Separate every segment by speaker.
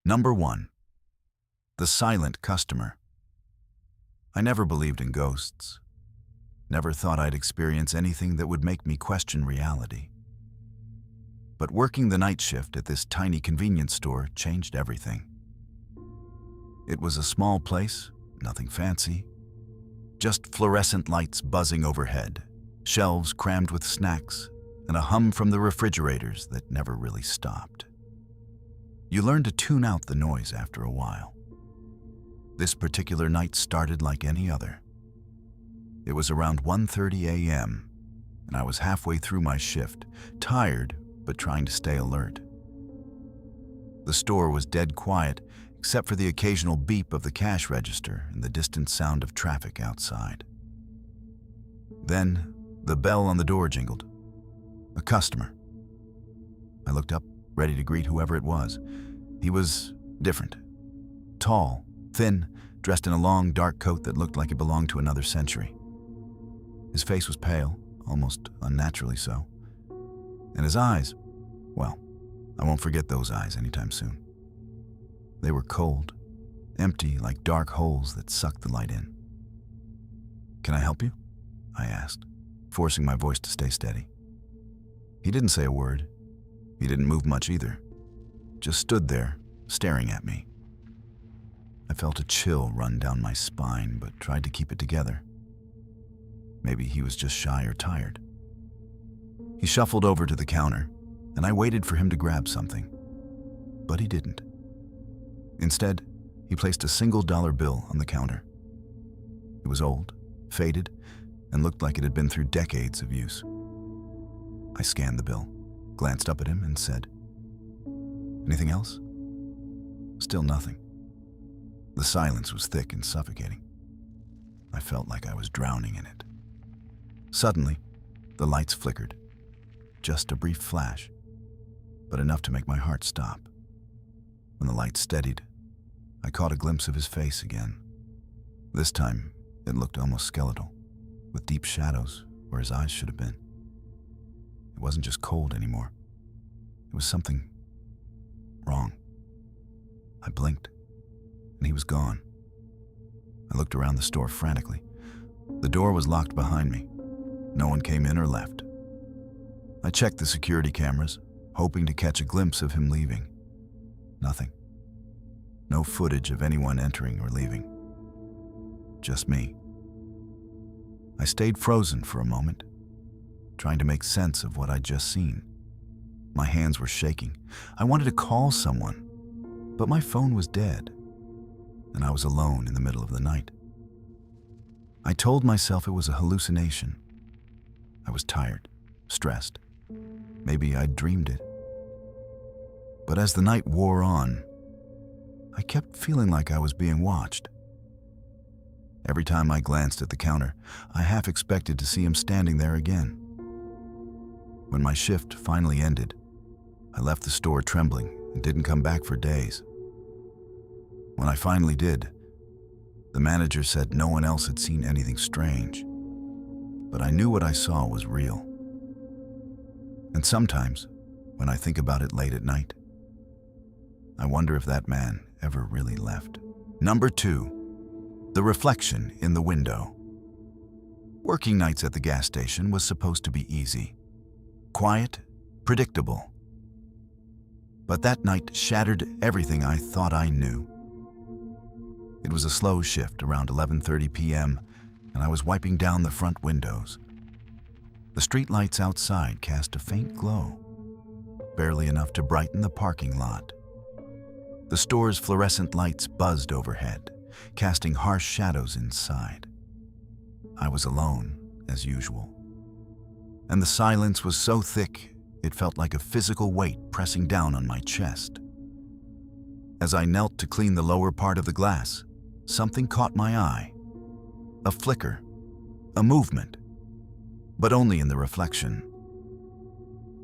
Speaker 1: Number 1. The silent customer. I never believed in ghosts. Never thought I'd experience anything that would make me question reality. But working the night shift at this tiny convenience store changed everything. It was a small place, nothing fancy. Just fluorescent lights buzzing overhead, shelves crammed with snacks, and a hum from the refrigerators that never really stopped. You learn to tune out the noise after a while. This particular night started like any other. It was around 1:30 a.m., and I was halfway through my shift, tired but trying to stay alert. The store was dead quiet, except for the occasional beep of the cash register and the distant sound of traffic outside. Then, the bell on the door jingled. A customer. I looked up, ready to greet whoever it was. He was different. Tall, thin, dressed in a long, dark coat that looked like it belonged to another century. His face was pale, almost unnaturally so. And his eyes, well, I won't forget those eyes anytime soon. They were cold, empty like dark holes that sucked the light in. "Can I help you?" I asked, forcing my voice to stay steady. He didn't say a word. He didn't move much either. Just stood there, staring at me. I felt a chill run down my spine, but tried to keep it together. Maybe he was just shy or tired. He shuffled over to the counter, and I waited for him to grab something. But he didn't. Instead, he placed a $1 bill on the counter. It was old, faded, and looked like it had been through decades of use. I scanned the bill, glanced up at him, and said, "Anything else?" Still nothing. The silence was thick and suffocating. I felt like I was drowning in it. Suddenly, the lights flickered. Just a brief flash, but enough to make my heart stop. When the light steadied, I caught a glimpse of his face again. This time, it looked almost skeletal, with deep shadows where his eyes should have been. It wasn't just cold anymore. It was something wrong. I blinked, and he was gone. I looked around the store frantically. The door was locked behind me. No one came in or left. I checked the security cameras, hoping to catch a glimpse of him leaving. Nothing. No footage of anyone entering or leaving. Just me. I stayed frozen for a moment, trying to make sense of what I'd just seen. My hands were shaking. I wanted to call someone, but my phone was dead, and I was alone in the middle of the night. I told myself it was a hallucination. I was tired, stressed. Maybe I'd dreamed it. But as the night wore on, I kept feeling like I was being watched. Every time I glanced at the counter, I half expected to see him standing there again. When my shift finally ended, I left the store trembling and didn't come back for days. When I finally did, the manager said no one else had seen anything strange, but I knew what I saw was real. And sometimes, when I think about it late at night, I wonder if that man ever really left. Number 2, the reflection in the window. Working nights at the gas station was supposed to be easy, quiet, predictable. But that night shattered everything I thought I knew. It was a slow shift around 11:30 p.m., and I was wiping down the front windows. The street lights outside cast a faint glow, barely enough to brighten the parking lot. The store's fluorescent lights buzzed overhead, casting harsh shadows inside. I was alone, as usual. And the silence was so thick, it felt like a physical weight pressing down on my chest. As I knelt to clean the lower part of the glass, something caught my eye. A flicker, a movement, but only in the reflection.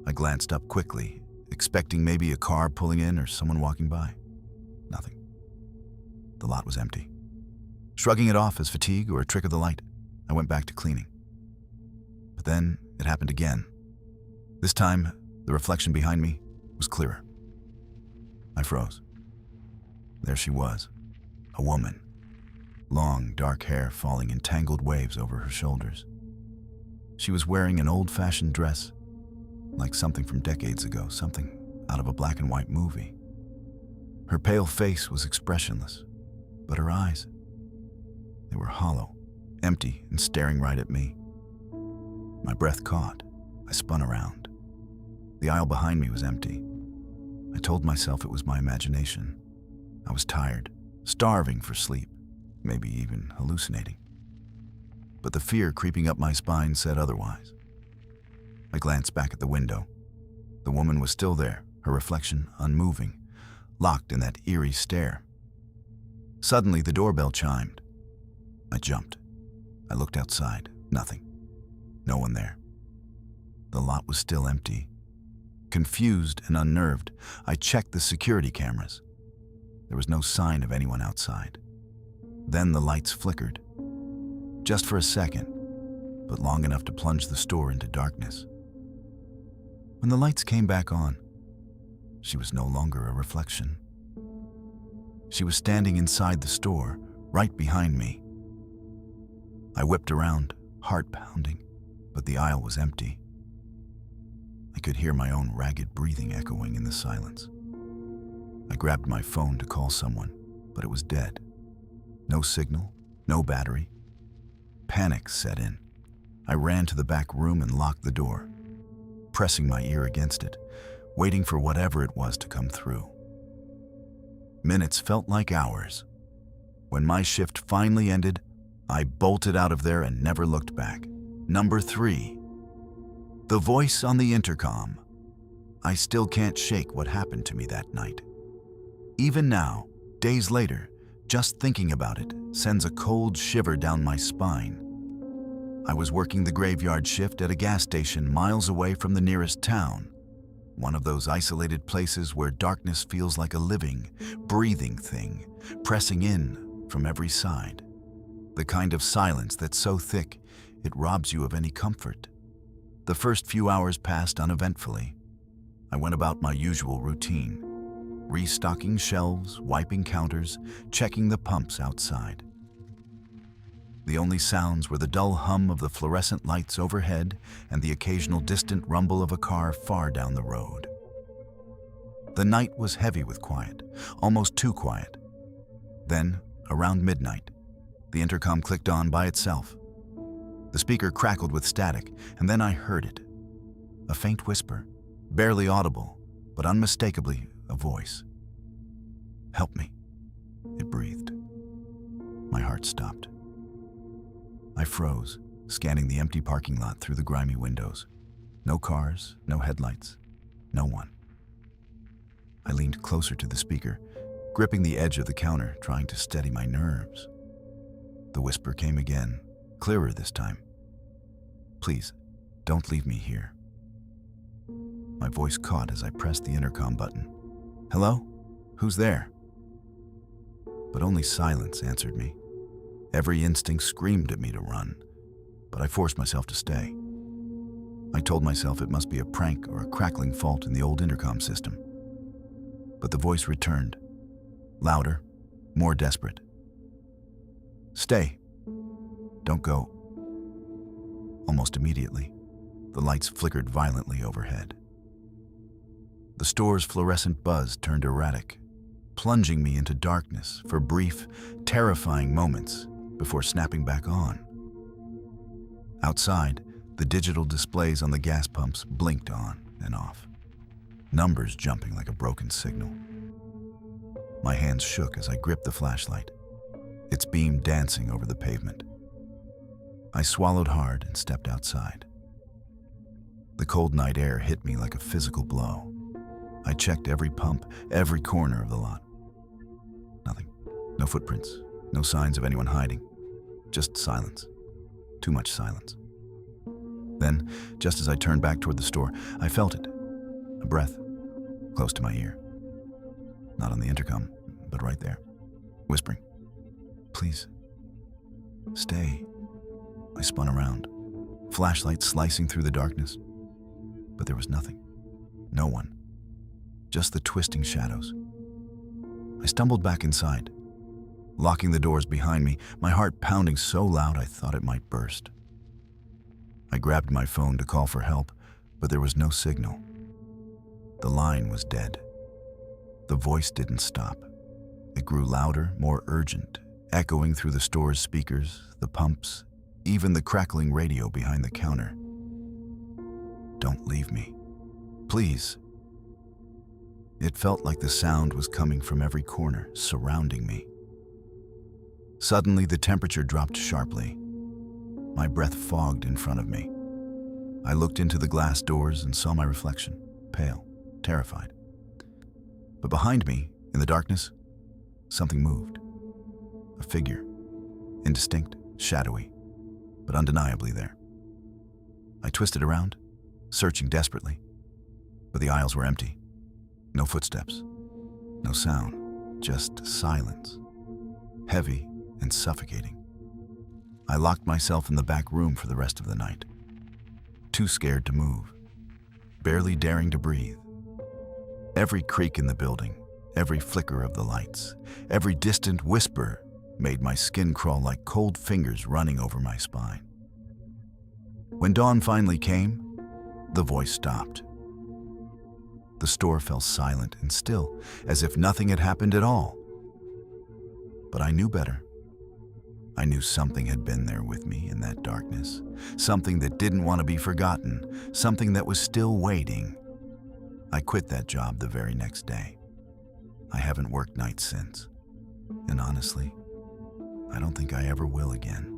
Speaker 1: I glanced up quickly, expecting maybe a car pulling in or someone walking by. Nothing. The lot was empty. Shrugging it off as fatigue or a trick of the light, I went back to cleaning. But then it happened again. This time, the reflection behind me was clearer. I froze. There she was, a woman, long, dark hair falling in tangled waves over her shoulders. She was wearing an old-fashioned dress, like something from decades ago, something out of a black and white movie. Her pale face was expressionless, but her eyes, they were hollow, empty, and staring right at me. My breath caught. I spun around. The aisle behind me was empty. I told myself it was my imagination. I was tired, starving for sleep, maybe even hallucinating. But the fear creeping up my spine said otherwise. I glanced back at the window. The woman was still there, her reflection unmoving, locked in that eerie stare. Suddenly, the doorbell chimed. I jumped. I looked outside. Nothing. No one there. The lot was still empty. Confused and unnerved, I checked the security cameras. There was no sign of anyone outside. Then the lights flickered. Just for a second, but long enough to plunge the store into darkness. When the lights came back on, she was no longer a reflection. She was standing inside the store, right behind me. I whipped around, heart pounding, but the aisle was empty. I could hear my own ragged breathing echoing in the silence. I grabbed my phone to call someone, but it was dead. No signal, no battery. Panic set in. I ran to the back room and locked the door, pressing my ear against it, waiting for whatever it was to come through. Minutes felt like hours. When my shift finally ended, I bolted out of there and never looked back. Number 3. The voice on the intercom. I still can't shake what happened to me that night. Even now, days later, just thinking about it sends a cold shiver down my spine. I was working the graveyard shift at a gas station miles away from the nearest town, one of those isolated places where darkness feels like a living, breathing thing, pressing in from every side. The kind of silence that's so thick, it robs you of any comfort. The first few hours passed uneventfully. I went about my usual routine, restocking shelves, wiping counters, checking the pumps outside. The only sounds were the dull hum of the fluorescent lights overhead and the occasional distant rumble of a car far down the road. The night was heavy with quiet, almost too quiet. Then, around midnight, the intercom clicked on by itself. The speaker crackled with static, and then I heard it. A faint whisper, barely audible, but unmistakably a voice. "Help me," it breathed. My heart stopped. I froze, scanning the empty parking lot through the grimy windows. No cars, no headlights, no one. I leaned closer to the speaker, gripping the edge of the counter, trying to steady my nerves. The whisper came again, clearer this time. "Please, don't leave me here." My voice caught as I pressed the intercom button. "Hello? Who's there?" But only silence answered me. Every instinct screamed at me to run, but I forced myself to stay. I told myself it must be a prank or a crackling fault in the old intercom system. But the voice returned, louder, more desperate. "Stay. Don't go." Almost immediately, the lights flickered violently overhead. The store's fluorescent buzz turned erratic, plunging me into darkness for brief, terrifying moments before snapping back on. Outside, the digital displays on the gas pumps blinked on and off, numbers jumping like a broken signal. My hands shook as I gripped the flashlight, its beam dancing over the pavement. I swallowed hard and stepped outside. The cold night air hit me like a physical blow. I checked every pump, every corner of the lot. Nothing. No footprints, no signs of anyone hiding. Just silence. Too much silence. Then, just as I turned back toward the store, I felt it. A breath, close to my ear. Not on the intercom, but right there, whispering, "Please, stay." I spun around, flashlight slicing through the darkness. But there was nothing. No one. Just the twisting shadows. I stumbled back inside, locking the doors behind me, my heart pounding so loud I thought it might burst. I grabbed my phone to call for help, but there was no signal. The line was dead. The voice didn't stop. It grew louder, more urgent, echoing through the store's speakers, the pumps, even the crackling radio behind the counter. "Don't leave me. Please." It felt like the sound was coming from every corner, surrounding me. Suddenly, the temperature dropped sharply. My breath fogged in front of me. I looked into the glass doors and saw my reflection, pale, terrified. But behind me, in the darkness, something moved. A figure, indistinct, shadowy, but undeniably there. I twisted around, searching desperately, but the aisles were empty. No footsteps, no sound, just silence, heavy and suffocating. I locked myself in the back room for the rest of the night, too scared to move, barely daring to breathe. Every creak in the building, every flicker of the lights, every distant whisper made my skin crawl like cold fingers running over my spine. When dawn finally came, the voice stopped. The store fell silent and still, as if nothing had happened at all. But I knew better. I knew something had been there with me in that darkness, something that didn't want to be forgotten, something that was still waiting. I quit that job the very next day. I haven't worked nights since, and honestly, I don't think I ever will again.